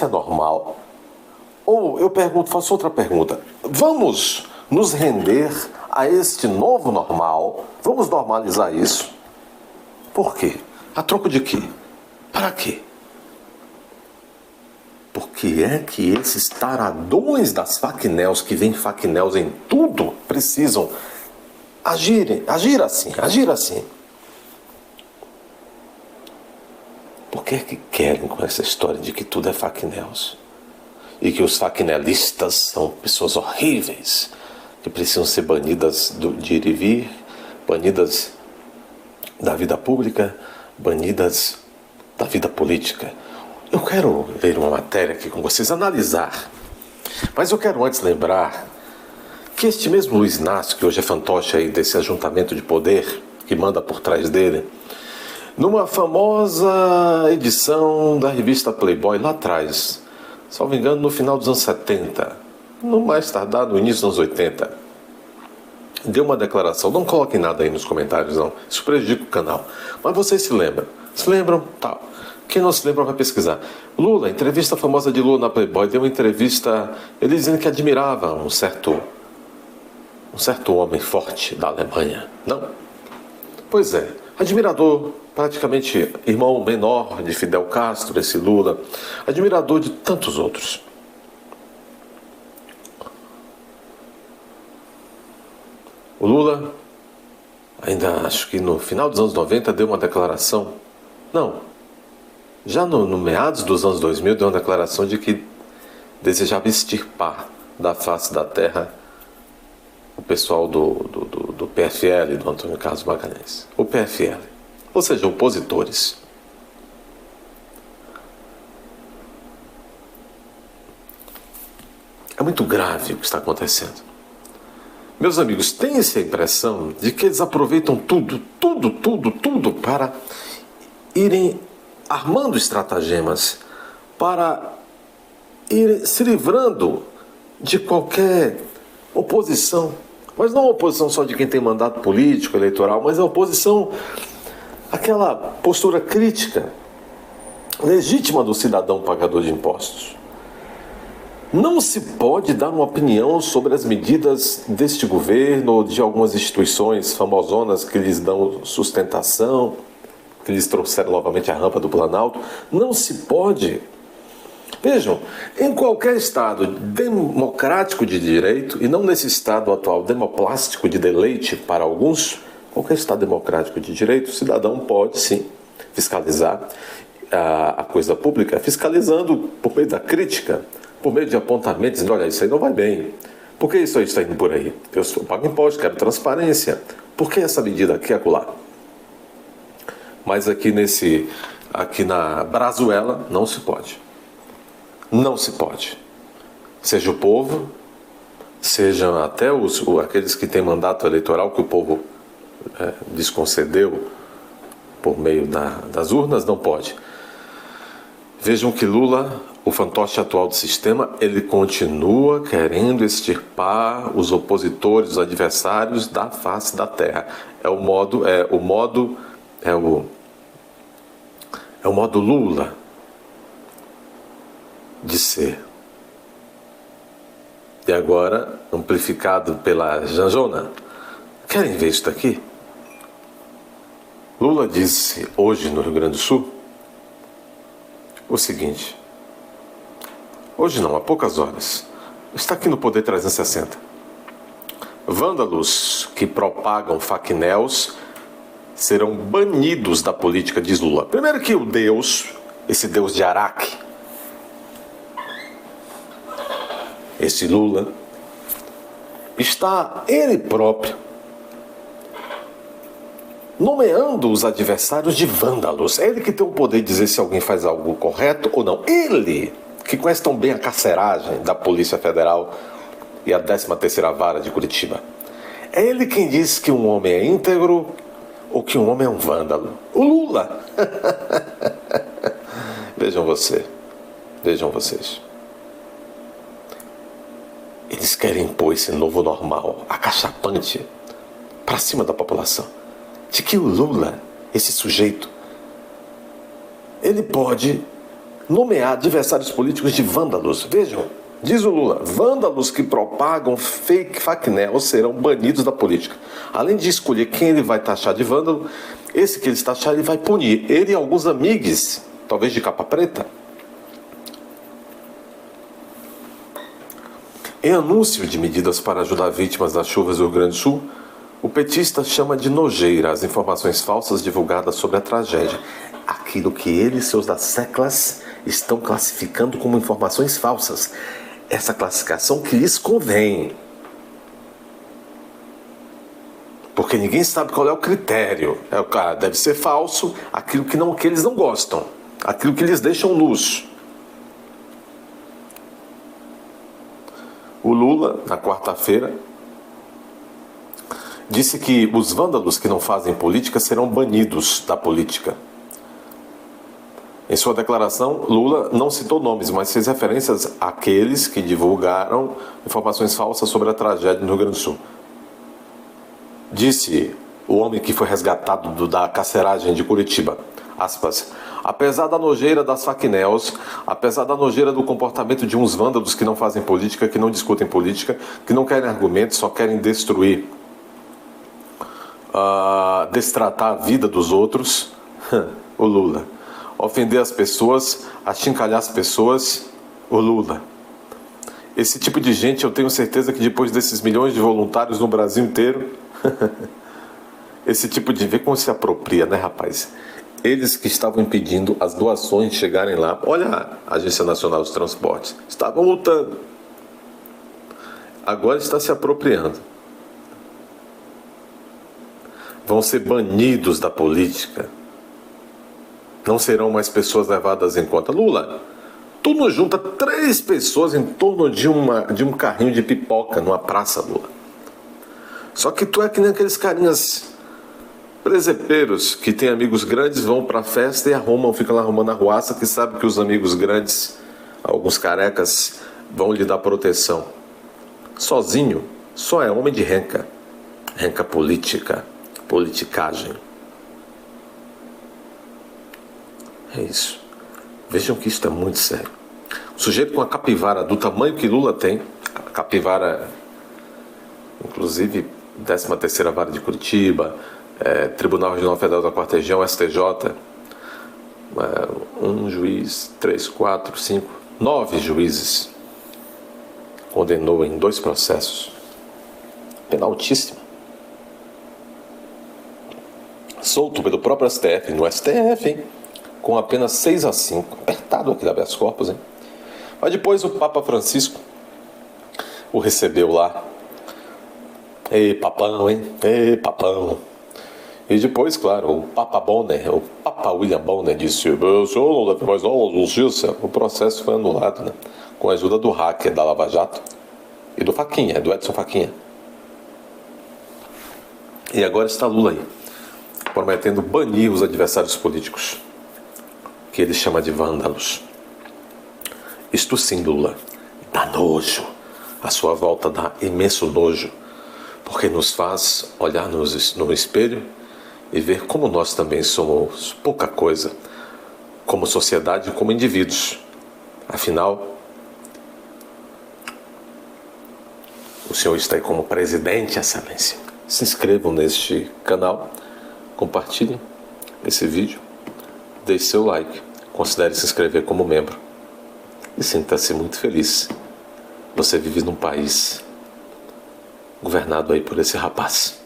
isso é normal? Ou eu pergunto, faço outra pergunta. Vamos nos render a este novo normal? Vamos normalizar isso? Por quê? A troco de quê? Para quê? Por que é que esses taradões das fake news, que vêm fake news em tudo, precisam agir assim? Por que é que querem com essa história de que tudo é fake news? E que os faquinelistas são pessoas horríveis, que precisam ser banidas de ir e vir, banidas da vida pública, banidas da vida política. Eu quero ler uma matéria aqui com vocês, analisar. Mas eu quero antes lembrar que este mesmo Luiz Inácio, que hoje é fantoche aí desse ajuntamento de poder, que manda por trás dele, numa famosa edição da revista Playboy, lá atrás, salvo engano, no final dos anos 70, no mais tardar, no início dos anos 80, deu uma declaração. Não coloquem nada aí nos comentários, não. Isso prejudica o canal. Mas vocês se lembram? Se lembram? Tal. Quem não se lembra vai pesquisar. Lula, entrevista famosa de Lula na Playboy, deu uma entrevista, ele dizendo que admirava um certo homem forte da Alemanha. Não? Pois é, admirador, praticamente irmão menor de Fidel Castro, esse Lula, admirador de tantos outros. O Lula, ainda acho que no final dos anos 90, deu uma declaração. Não, já no meados dos anos 2000, deu uma declaração de que desejava extirpar da face da terra o pessoal do PFL, do Antônio Carlos Magalhães. O PFL, ou seja, opositores. É muito grave o que está acontecendo. Meus amigos, tem essa impressão de que eles aproveitam tudo para irem armando estratagemas, para irem se livrando de qualquer oposição. Mas não a oposição só de quem tem mandato político, eleitoral, mas a oposição, aquela postura crítica, legítima do cidadão pagador de impostos. Não se pode dar uma opinião sobre as medidas deste governo ou de algumas instituições famosonas que lhes dão sustentação, que lhes trouxeram novamente a rampa do Planalto. Não se pode. Vejam, em qualquer Estado democrático de direito, e não nesse Estado atual demoplástico de deleite para alguns, qualquer Estado democrático de direito, o cidadão pode sim fiscalizar a coisa pública, fiscalizando por meio da crítica, por meio de apontamentos, dizendo, olha, isso aí não vai bem. Por que isso aí está indo por aí? Eu pago imposto, quero transparência. Por que essa medida aqui e acolá? Mas aqui na Brazuela não se pode. Não se pode. Seja o povo, sejam até aqueles que têm mandato eleitoral que o povo desconcedeu por meio das urnas, não pode. Vejam que Lula, o fantoche atual do sistema, ele continua querendo extirpar os opositores, os adversários da face da terra. É o modo Lula de ser. E agora, amplificado pela Janjona, querem ver isso daqui? Lula disse hoje no Rio Grande do Sul o seguinte, hoje não, há poucas horas, está aqui no Poder 360. Vândalos que propagam fake news serão banidos da política, diz Lula. Primeiro que o Deus, esse Deus de Araque, esse Lula, está ele próprio nomeando os adversários de vândalos. É ele que tem o poder de dizer se alguém faz algo correto ou não. Ele, que conhece tão bem a carceragem da Polícia Federal e a 13ª Vara de Curitiba. É ele quem diz que um homem é íntegro ou que um homem é um vândalo. O Lula. Vejam vocês. Eles querem impor esse novo normal, acachapante, para cima da população. De que o Lula, esse sujeito, ele pode nomear adversários políticos de vândalos. Vejam, diz o Lula, vândalos que propagam fake news serão banidos da política. Além de escolher quem ele vai taxar de vândalo, esse que ele taxar, ele vai punir. Ele e alguns amigos, talvez de capa preta. Em anúncio de medidas para ajudar vítimas das chuvas do Rio Grande do Sul, o petista chama de nojeira as informações falsas divulgadas sobre a tragédia. Aquilo que ele e seus séculos estão classificando como informações falsas. Essa classificação que lhes convém. Porque ninguém sabe qual é o critério. O cara deve ser falso, aquilo que eles não gostam, aquilo que eles deixam nus. O Lula, na quarta-feira, disse que os vândalos que não fazem política serão banidos da política. Em sua declaração, Lula não citou nomes, mas fez referências àqueles que divulgaram informações falsas sobre a tragédia no Rio Grande do Sul. Disse o homem que foi resgatado da carceragem de Curitiba, aspas, apesar da nojeira das fake news, apesar da nojeira do comportamento de uns vândalos que não fazem política, que não discutem política, que não querem argumentos, só querem destruir, destratar a vida dos outros, o Lula. Ofender as pessoas, achincalhar as pessoas, o Lula. Esse tipo de gente, eu tenho certeza que depois desses milhões de voluntários no Brasil inteiro, esse tipo de... Vê como se apropria, né, rapaz? Eles que estavam impedindo as doações de chegarem lá. Olha a Agência Nacional dos Transportes. Estavam lutando. Agora está se apropriando. Vão ser banidos da política. Não serão mais pessoas levadas em conta. Lula, tu não junta 3 pessoas em torno de um carrinho de pipoca numa praça, Lula. Só que tu é que nem aqueles carinhas presepeiros que tem amigos grandes, vão pra festa e ficam lá arrumando a arruaça, que sabe que os amigos grandes, alguns carecas, vão lhe dar proteção. Sozinho, só é homem de renca. Renca política, politicagem. É isso. Vejam que isso é muito sério. O sujeito com a capivara do tamanho que Lula tem, a capivara, inclusive 13ª Vara de Curitiba, Tribunal Regional Federal da Quarta Região, STJ, um juiz, 3, 4, 5, 9 juízes, condenou em 2 processos. Pena altíssima. Solto pelo próprio STF, no STF, hein? Com apenas 6-5, apertado aquele habeas corpus, hein? Mas depois o Papa Francisco o recebeu lá. Ei, papão, hein? Ei, papão. E depois, claro, o Papa William Bonner disse: o senhor não deve mais não, justiça. O processo foi anulado, né? Com a ajuda do hacker da Lava Jato e do Faquinha, do Edson Faquinha. E agora está Lula aí, prometendo banir os adversários políticos, que ele chama de vândalos. Isto sim, Lula, dá nojo. A sua volta dá imenso nojo, porque nos faz olhar no espelho e ver como nós também somos pouca coisa, como sociedade e como indivíduos. Afinal, o senhor está aí como presidente, excelência. Se inscrevam neste canal, compartilhem esse vídeo, deixe seu like, considere se inscrever como membro e sinta-se muito feliz. Você vive num país governado aí por esse rapaz.